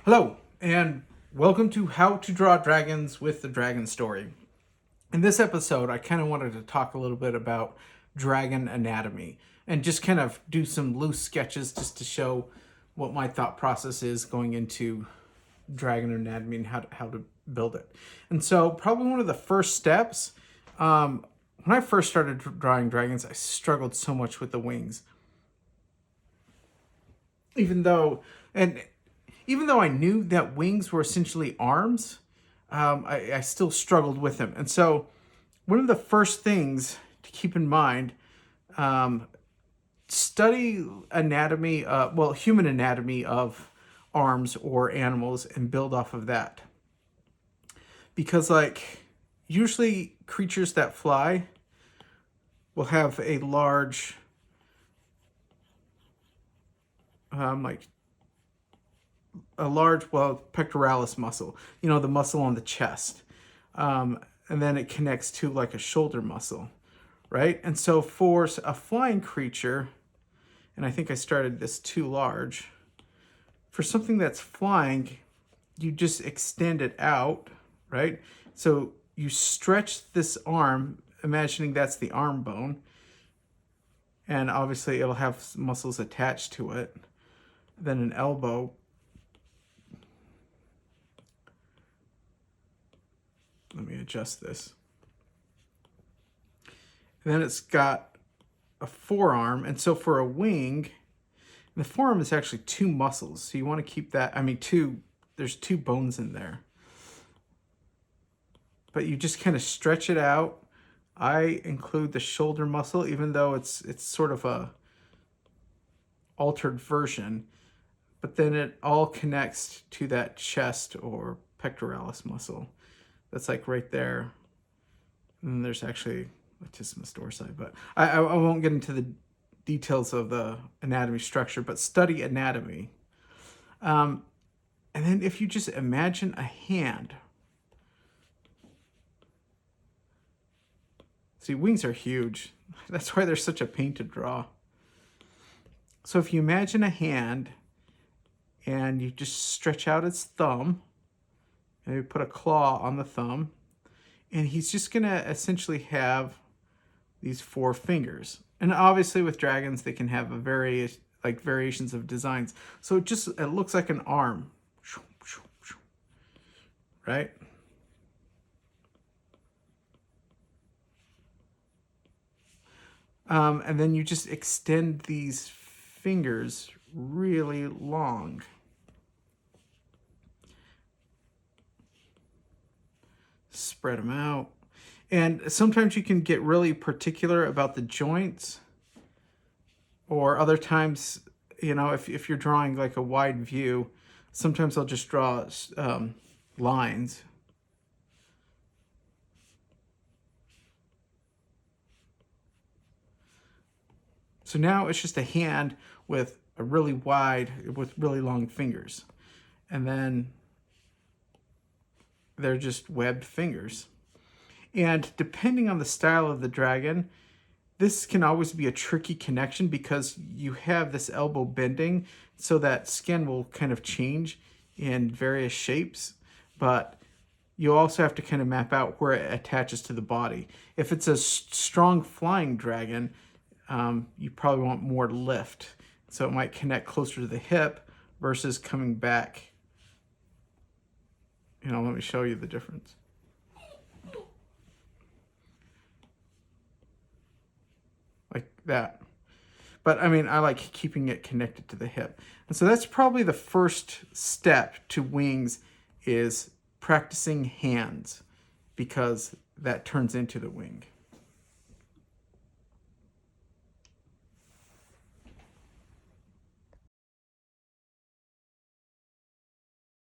Hello, and welcome to How to Draw Dragons with the Dragon Story. In this episode, I kind of wanted to talk a little bit about dragon anatomy and just kind of do some loose sketches just to show what my thought process is going into dragon anatomy and how to build it. And so, probably one of the first steps, when I first started drawing dragons, I struggled so much with the wings. Even though, and even though I knew that wings were essentially arms, I still struggled with them. And so one of the first things to keep in mind, study anatomy, human anatomy of arms or animals and build off of that. Because usually creatures that fly will have a large, pectoralis muscle, the muscle on the chest. And then it connects to like a shoulder muscle, right? And so for a flying creature, and I think I started this too large, for something that's flying, you just extend it out, right? So you stretch this arm, imagining that's the arm bone, and obviously it'll have muscles attached to it. Then an elbow. Let me adjust this. And then it's got a forearm. And so for a wing, the forearm is actually two muscles. So you want to keep that, there's two bones in there. But you just kind of stretch it out. I include the shoulder muscle, even though it's sort of a altered version. But then it all connects to that chest or pectoralis muscle. That's like right there. And there's actually latissimus dorsi, but I won't get into the details of the anatomy structure, but study anatomy. And then if you just imagine a hand. See, wings are huge. That's why they're such a pain to draw. So if you imagine a hand and you just stretch out its thumb, maybe put a claw on the thumb, and he's just gonna essentially have these four fingers. And obviously with dragons, they can have variations of designs. So it looks like an arm, right? And then you just extend these fingers really long. Spread them out. And sometimes you can get really particular about the joints, or other times, if you're drawing like a wide view, sometimes I'll just draw lines. So now it's just a hand with really long fingers. And then they're just webbed fingers. And depending on the style of the dragon, this can always be a tricky connection because you have this elbow bending, so that skin will kind of change in various shapes, but you also have to kind of map out where it attaches to the body. If it's a strong flying dragon, you probably want more lift. So it might connect closer to the hip versus coming back. Let me show you the difference. Like that. But I like keeping it connected to the hip. And so that's probably the first step to wings, is practicing hands, because that turns into the wing.